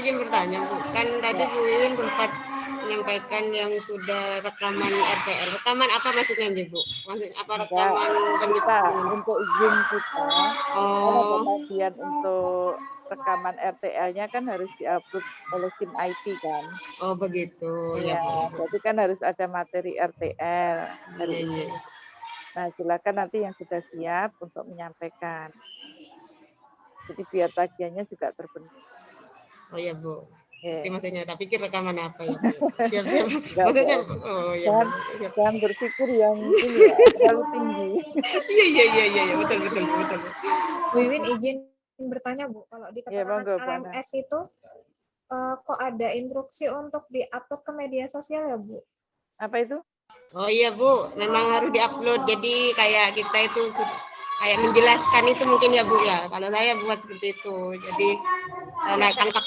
izin bertanya, Bu. Kan tadi Bu Iwin sempat menyampaikan yang sudah rekaman RTL. Rekaman apa maksudnya, Bu? Maksudnya apa rekaman kita untuk Zoom kita, kan ada Oh, bagian untuk rekaman RTL-nya kan harus diupload oleh tim IT kan. oh begitu. Ya, Iya, Bu. jadi kan harus ada materi RTL hari Iya, ini. iya. Nah, silakan nanti yang sudah siap untuk menyampaikan. Jadi biar tagihannya juga terpenuhi. Oh ya, Bu. Itu Oke. maksudnya, tak pikir rekaman apa ya, Bu. Siap-siap. Enggak, Maksudnya, Bu. oh ya, Bu. Jangan berpikir yang ini ya, terlalu tinggi. Iya, iya, iya, iya, betul, betul, betul. Bu Iwin izin bertanya, Bu. Kalau di Ya, keterangan monggo, Bu Ana. LMS itu kok ada instruksi untuk diupload ke media sosial ya, Bu? Apa itu? Oh iya, Bu, memang harus diupload. Jadi kayak kita itu kayak menjelaskan itu mungkin ya, Bu ya. Kalau saya buat seperti itu. Jadi tangkap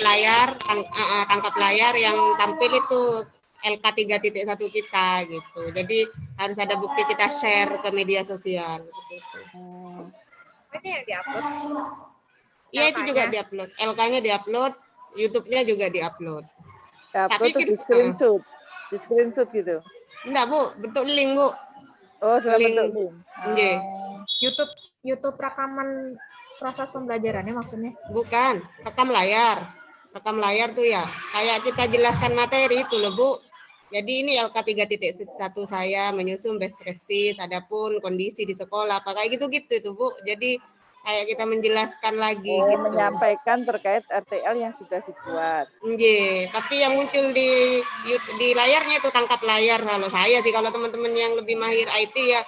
layar yang tampil itu LK 3.1 kita gitu. Jadi harus ada bukti kita share ke media sosial gitu. Ini yang diupload? Iya, itu juga diupload. LK-nya diupload, YouTube-nya juga diupload. Tapi di screenshot. Di screenshot gitu. Enggak, Bu, bentuk link, Bu. Oh, dalam link. bentuk link. Iya. YouTube rekaman proses pembelajarannya maksudnya? Bukan, rekam layar. Rekam layar tuh ya, kayak kita jelaskan materi itu loh, Bu. Jadi ini LK 3.1 saya menyusun best practice, adapun kondisi di sekolah, apa kayak gitu-gitu itu, Bu. Jadi kayak kita menjelaskan lagi gitu. Menyampaikan terkait RTL yang sudah dibuat. Iya, tapi yang muncul di layarnya itu tangkap layar kalau saya sih. Kalau teman-teman yang lebih mahir IT ya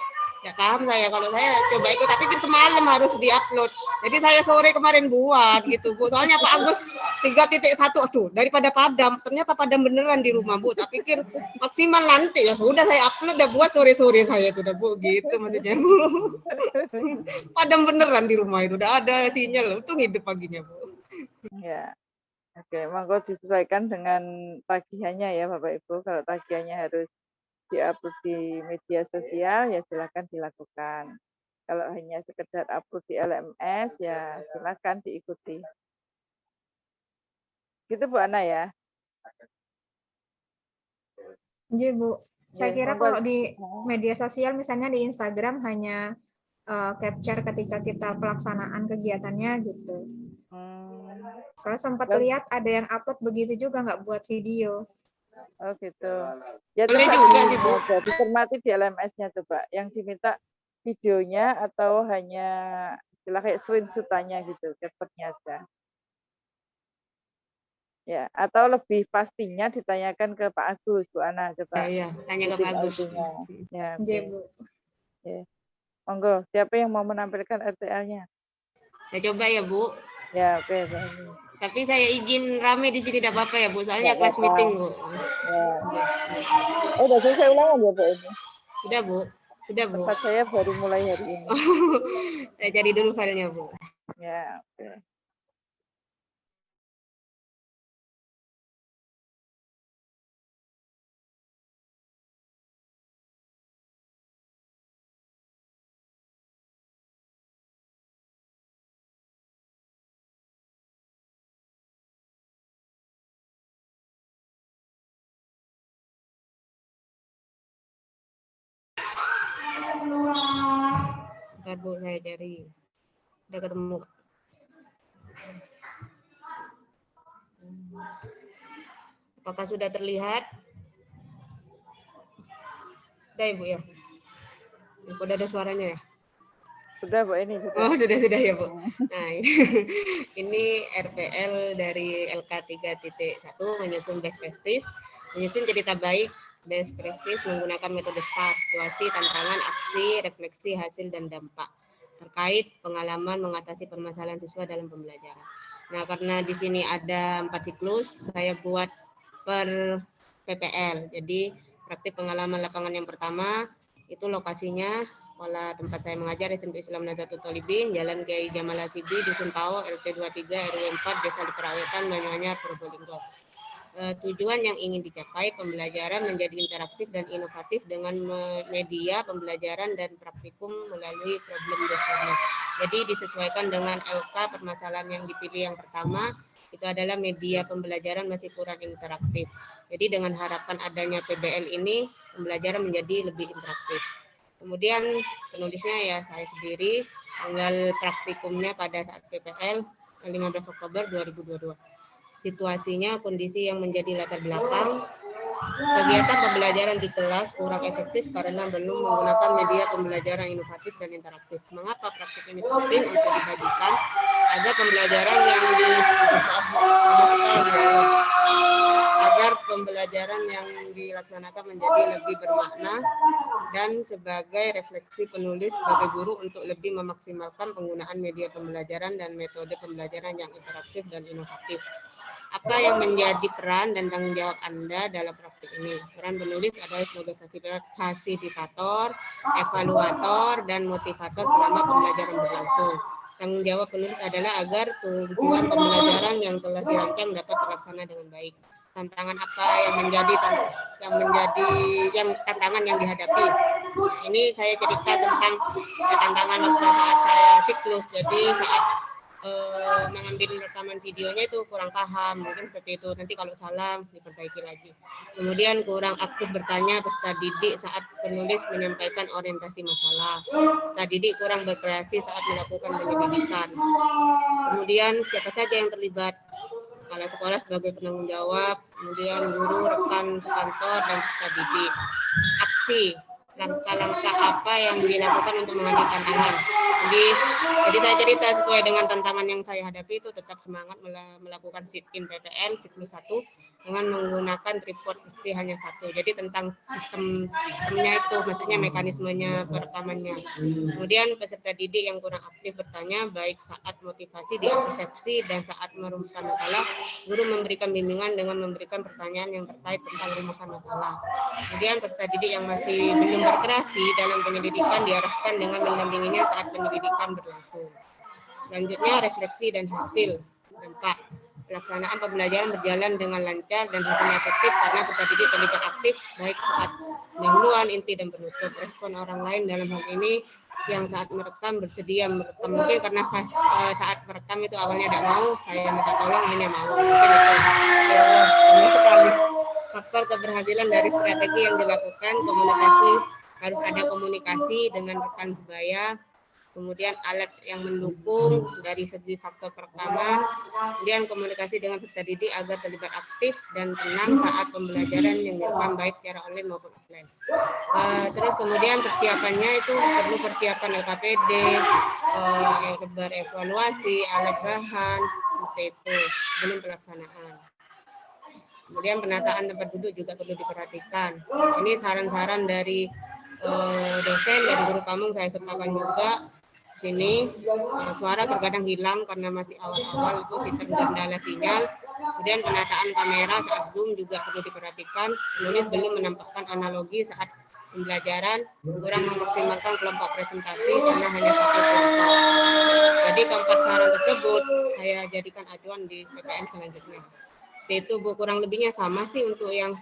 paham saya. Kalau saya coba ikut, tapi semalam harus diupload. Jadi saya sore kemarin buat gitu, Bu. Soalnya Pak Agus 3.1, aduh, daripada padam, ternyata padam beneran di rumah, Bu. Tak pikir maksimal nanti, ya sudah saya upload, udah buat sore-sore saya itu udah, Bu, gitu maksudnya, Bu. Padam beneran di rumah itu, udah ada sinyal, untung hidup paginya, Bu. Ya. Oke, monggo disesuaikan dengan tagihannya ya Bapak Ibu. Kalau tagihannya harus diupload di media sosial ya silakan dilakukan. Kalau hanya sekedar upload di LMS ya silakan diikuti. Gitu Bu Ana ya. Iya, Bu. Saya kira kalau di media sosial misalnya di Instagram hanya capture ketika kita pelaksanaan kegiatannya gitu. Kalau sempat lihat ada yang upload begitu juga nggak buat video. Oh gitu. Ya coba dicermati di LMS-nya coba. Yang diminta videonya atau hanya istilah kayak screenshot-nya gitu, capture-nya aja. Ya, atau lebih pastinya ditanyakan ke Pak Agus, Bu Ana coba. Iya, tanya ke Pak Agus. Ya, okay. Bu. Ya. Monggo, siapa yang mau menampilkan RTL-nya? Ya coba ya, Bu. Ya, oke. Tapi saya izin rame di sini, tidak apa-apa ya, Bu. Soalnya kelas meeting, Bu. Ya. Udah selesai ulangan ya, Bu ini? Sudah, Bu. Sudah, Bu. Tempat saya baru mulai hari ini. Saya cari dulu filenya, Bu. Ya, oke. Bentar, Bu, saya cari. Udah ketemu. Apakah sudah terlihat? Sudah ya, Bu ya? Udah ada suaranya ya? Sudah, Bu ini. Oh, sudah ya, Bu. Nah, ini RPL dari LK 3.1 menyusun best practice, menyusun cerita baik best practice menggunakan metode STAR, situasi, tantangan, aksi, refleksi, hasil, dan dampak terkait pengalaman mengatasi permasalahan siswa dalam pembelajaran. Nah, karena di sini ada 4 siklus, saya buat per PPL. Jadi, praktik pengalaman lapangan yang pertama, itu lokasinya sekolah tempat saya mengajar SMP Islam Nahdlatul Thalibin, Jalan Kiai Jamal Hasibi, Dusun Pawo, RT 23, RW 4, Desa Diperawatan, Banyuanyar, Probolinggo. Tujuan yang ingin dicapai, pembelajaran menjadi interaktif dan inovatif dengan media pembelajaran dan praktikum melalui problem desanya. Jadi disesuaikan dengan LK permasalahan yang dipilih yang pertama, itu adalah media pembelajaran masih kurang interaktif. Jadi dengan harapan adanya PBL ini, pembelajaran menjadi lebih interaktif. Kemudian penulisnya ya saya sendiri, tanggal praktikumnya pada saat PPL 15 Oktober 2022. Situasinya kondisi yang menjadi latar belakang kegiatan pembelajaran di kelas kurang efektif karena belum menggunakan media pembelajaran inovatif dan interaktif. Mengapa praktik ini penting untuk dibagikan agar pembelajaran yang dilaksanakan menjadi lebih bermakna dan sebagai refleksi penulis sebagai guru untuk lebih memaksimalkan penggunaan media pembelajaran dan metode pembelajaran yang interaktif dan inovatif. Apa yang menjadi peran dan tanggung jawab Anda dalam praktik ini? Peran penulis adalah sebagai fasilitator, evaluator, dan motivator selama pembelajaran berlangsung. Tanggung jawab penulis adalah agar tujuan pembelajaran yang telah dirancang dapat terlaksana dengan baik. Tantangan apa yang tantangan yang dihadapi? Ini saya cerita tentang tantangan waktu saat saya siklus. Jadi saat mengambil rekaman videonya itu kurang paham, mungkin seperti itu. Nanti kalau salah diperbaiki lagi. Kemudian kurang aktif bertanya peserta didik saat penulis menyampaikan orientasi masalah. Peserta didik kurang berkreasi saat melakukan penyelidikan. Kemudian siapa saja yang terlibat? Kepala sekolah sebagai penanggung jawab, kemudian guru, rekan sekantor, dan peserta didik. Aksi, langkah-langkah apa yang dilakukan untuk mengambil tantangan. Jadi saya cerita sesuai dengan tantangan yang saya hadapi, itu tetap semangat melakukan sit-in PPL siklus 1 dengan menggunakan tripod mesti hanya satu. Jadi tentang sistemnya itu, maksudnya mekanismenya perekamannya. Kemudian peserta didik yang kurang aktif bertanya baik saat motivasi diapersepsi dan saat merumuskan masalah, guru memberikan bimbingan dengan memberikan pertanyaan yang terkait tentang rumusan masalah. Kemudian peserta didik yang masih belum berkreasi dalam penyelidikan diarahkan dengan mendampinginya saat penyelidikan berlangsung. Selanjutnya refleksi dan hasil dampak. Pelaksanaan pembelajaran berjalan dengan lancar dan hasilnya efektif karena peserta didik terlibat aktif baik saat pendahuluan, inti, dan penutup. Respon orang lain dalam hal ini yang saat merekam bersedia merekam, mungkin karena saat merekam itu awalnya tidak mau, saya minta tolong, ini mau, mungkin itu banyak sekali. Faktor keberhasilan dari strategi yang dilakukan, komunikasi, harus ada komunikasi dengan rekan sebaya, kemudian alat yang mendukung dari segi faktor perekaman, kemudian komunikasi dengan peserta didik agar terlibat aktif dan tenang saat pembelajaran yang direkam baik secara online maupun offline. Terus kemudian persiapannya itu perlu persiapan LKPD, evaluasi, alat bahan, seperti itu, belum pelaksanaan. Kemudian penataan tempat duduk juga perlu diperhatikan. Ini saran-saran dari dosen dan guru pamung saya sertakan juga. Sini suara terkadang hilang karena masih awal-awal, itu terkendala sinyal. Kemudian penataan kamera saat zoom juga perlu diperhatikan. Penulis belum menampakkan analogi saat pembelajaran, kurang memaksimalkan kelompok presentasi karena hanya satu kelompok. Jadi keempat saran tersebut saya jadikan acuan di PPL selanjutnya. Itu kurang lebihnya sama sih untuk yang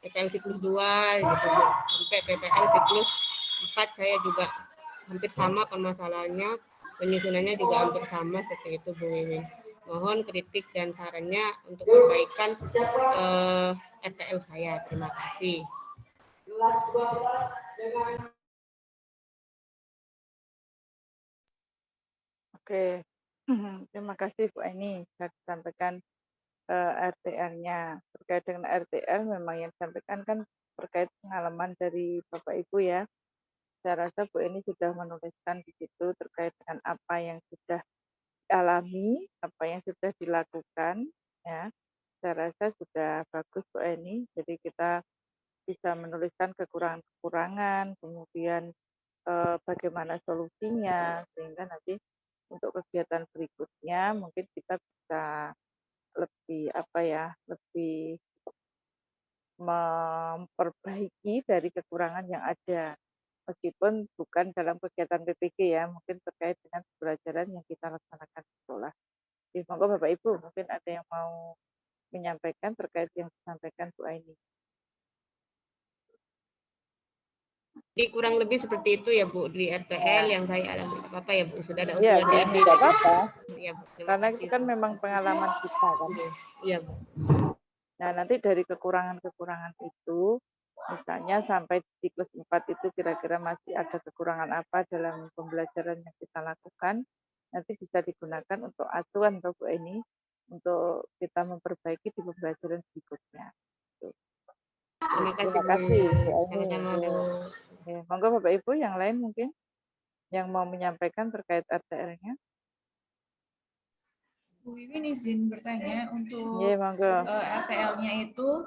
PPL siklus 2 gitu, sampai PPL siklus 4 saya juga hampir sama permasalahannya, penyusunannya juga hampir sama seperti itu Bu Wiwin. Mohon kritik dan sarannya untuk perbaikan RTL saya. Terima kasih. Oke, terima kasih Bu Aini sudah disampaikan RTL-nya. Terkait dengan RTL memang yang disampaikan kan terkait pengalaman dari Bapak Ibu ya. Saya rasa Bu Eni sudah menuliskan di situ terkait dengan apa yang sudah dialami, apa yang sudah dilakukan, ya. Saya rasa sudah bagus Bu Eni. Jadi kita bisa menuliskan kekurangan-kekurangan, kemudian bagaimana solusinya, sehingga nanti untuk kegiatan berikutnya mungkin kita bisa lebih lebih memperbaiki dari kekurangan yang ada. Meskipun bukan dalam kegiatan PPG ya, mungkin terkait dengan pembelajaran yang kita laksanakan di sekolah. Jadi monggo Bapak Ibu, mungkin ada yang mau menyampaikan terkait yang disampaikan Bu Aini. Jadi kurang lebih seperti itu ya Bu di RPL yang saya alami. Apa ya Bu, sudah ada Iya, usulan di tidak apa-apa. Ya, Bu. Karena itu kan memang pengalaman kita kan. Iya Bu. Nah, nanti dari kekurangan-kekurangan itu, misalnya sampai di siklus 4 itu kira-kira masih ada kekurangan apa dalam pembelajaran yang kita lakukan, nanti bisa digunakan untuk acuan atau Bu Eni, untuk kita memperbaiki di pembelajaran berikutnya. Terima kasih Bu. Sama-sama Bu. Ya, monggo Bapak Ibu yang lain mungkin yang mau menyampaikan terkait RTL-nya. Bu Wiwin izin bertanya untuk RTL-nya itu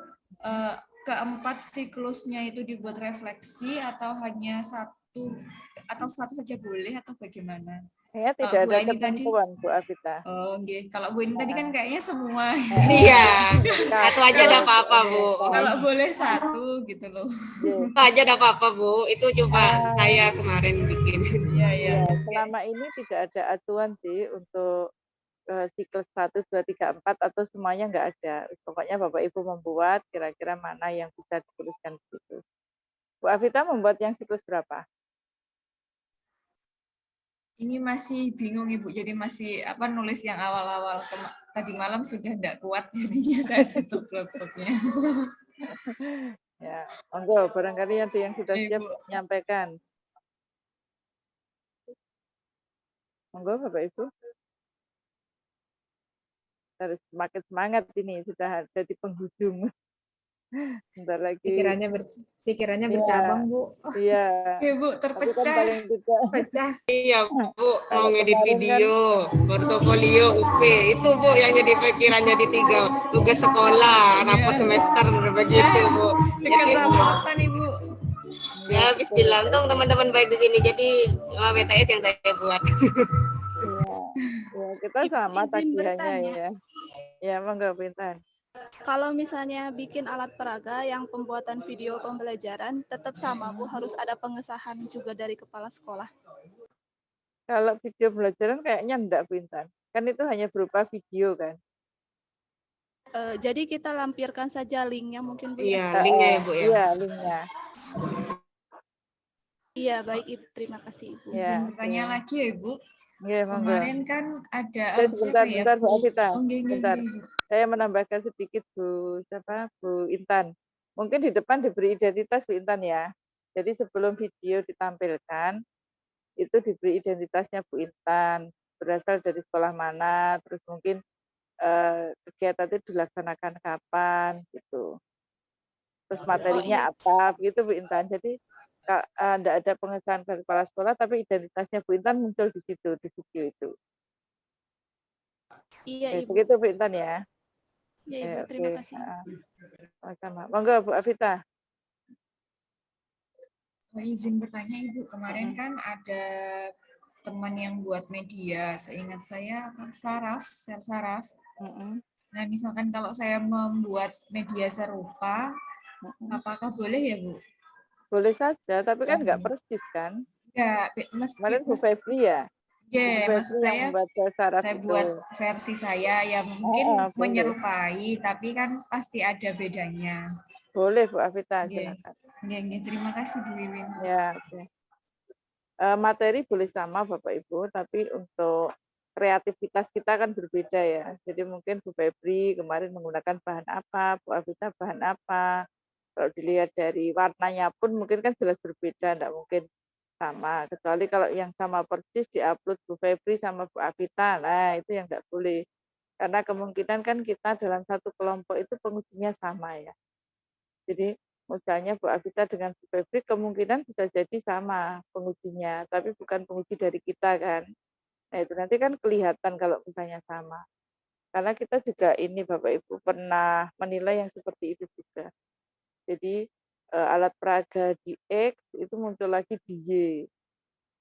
keempat siklusnya itu dibuat refleksi atau hanya satu saja boleh atau bagaimana? Ya, tidak ada ketentuan Bu Afita. Oh, okay. Kalau Bu ini tadi kan kayaknya semua. Iya, satu aja enggak apa-apa Bu. Kalau boleh satu gitu loh. Satu aja enggak apa-apa Bu. Itu coba saya kemarin bikin. Iya. Selama ini tidak ada acuan sih untuk siklus 1, 2, 3, 4 atau semuanya enggak ada. Pokoknya Bapak Ibu membuat kira-kira mana yang bisa dituliskan di situ. Bu Afita membuat yang siklus berapa? Ini masih bingung Ibu, jadi masih nulis yang awal-awal. Tadi malam sudah enggak kuat, jadinya saya tutup laptopnya. Ya, monggo barangkali nanti yang sudah siap menyampaikan. Monggo Bapak Ibu. Harus semakin semangat ini, sudah ada di penghujung. Bentar lagi. Pikirannya bercabang, Bu. Iya. Bu, terpecah. Pecah. Iya, Bu, mau ngedit video, portofolio, UP. Itu Bu yang jadi pikirannya di 3. Tugas sekolah, rapor semester, begitu Bu. Jadi rapotan Ibu. Ya, bismillah. Untung teman-teman baik di sini. Jadi WTS yang saya buat. Ya, kita sama tagihannya ya. Ya, monggo Pintan. Kalau misalnya bikin alat peraga yang pembuatan video pembelajaran, tetap sama Bu, harus ada pengesahan juga dari kepala sekolah. Kalau video pembelajaran kayaknya enggak Pintan. Kan itu hanya berupa video kan. Jadi kita lampirkan saja linknya mungkin Bu. Iya, linknya ya Bu ya. Iya, linknya. Iya, baik Ibu. Terima kasih Ibu. Izin bertanya lagi ya Ibu. Iya, monggo. Kemarin kan ada Bentar Bu Afita. Bentar. Saya menambahkan sedikit Bu Intan. Mungkin di depan diberi identitas Bu Intan ya. Jadi sebelum video ditampilkan itu diberi identitasnya Bu Intan, berasal dari sekolah mana, terus mungkin kegiatan itu dilaksanakan kapan gitu. Terus materinya apa, begitu Bu Intan. Jadi tidak ada pengesahan dari kepala sekolah, tapi identitasnya Bu Intan muncul di situ, di video itu. Iya Ibu. Begitu Bu Intan ya. Ya Ibu, terima kasih. Sama. Monggo Bu Afita. Izin bertanya Ibu, kemarin kan ada teman yang buat media, seingat saya Saraf. Nah, misalkan kalau saya membuat media serupa, apakah boleh ya Bu? Boleh saja, tapi kan nggak persis kan? Enggak, kemarin Bu Febri ya? Ya, maksud saya buat versi saya yang mungkin menyerupai, tapi kan pasti ada bedanya. Boleh Bu Afita, silakan. Ya, terima kasih Bu Wiwin. Ya, oke. Materi boleh sama Bapak Ibu, tapi untuk kreativitas kita kan berbeda ya. Jadi mungkin Bu Febri kemarin menggunakan bahan apa, Bu Afita bahan apa. Kalau dilihat dari warnanya pun mungkin kan jelas berbeda, enggak mungkin sama. Kecuali kalau yang sama persis diupload Bu Febri sama Bu Afita, nah itu yang enggak boleh. Karena kemungkinan kan kita dalam satu kelompok itu pengujinya sama ya. Jadi misalnya Bu Afita dengan Bu Febri kemungkinan bisa jadi sama pengujinya, tapi bukan penguji dari kita kan. Nah itu nanti kan kelihatan kalau misalnya sama. Karena kita juga ini Bapak Ibu pernah menilai yang seperti itu juga. Jadi alat peraga di X itu muncul lagi di Y.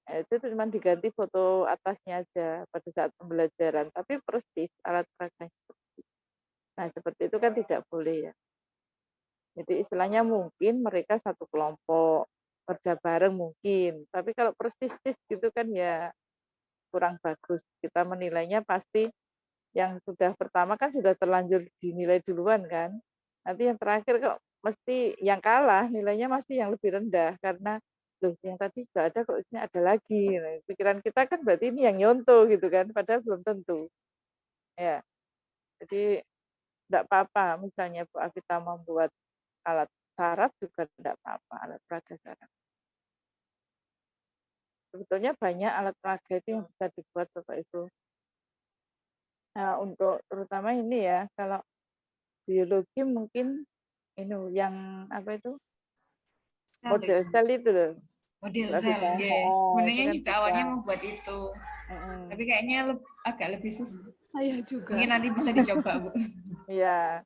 Nah, itu cuma diganti foto atasnya aja pada saat pembelajaran, tapi persis alat peraganya seperti itu. Nah seperti itu kan tidak boleh ya. Jadi istilahnya mungkin mereka satu kelompok, kerja bareng mungkin. Tapi kalau persis gitu kan ya kurang bagus. Kita menilainya pasti yang sudah pertama kan sudah terlanjur dinilai duluan kan. Nanti yang terakhir kok mesti yang kalah nilainya masih yang lebih rendah karena loh yang tadi sudah ada kok ini ada lagi. Nah, pikiran kita kan berarti ini yang nyontoh gitu kan, padahal belum tentu. Ya, jadi tidak apa-apa misalnya Bu Afita membuat alat saraf juga tidak apa-apa, alat peraga saraf. Sebetulnya banyak alat peraga itu yang bisa dibuat Bapak Ibu. Nah, untuk terutama ini ya, kalau biologi mungkin ini yang apa itu model sel itu loh. Model sel, sebenarnya juga awalnya mau buat itu, tapi kayaknya agak lebih susah. Saya juga. Mungkin nanti bisa dicoba Bu. Iya.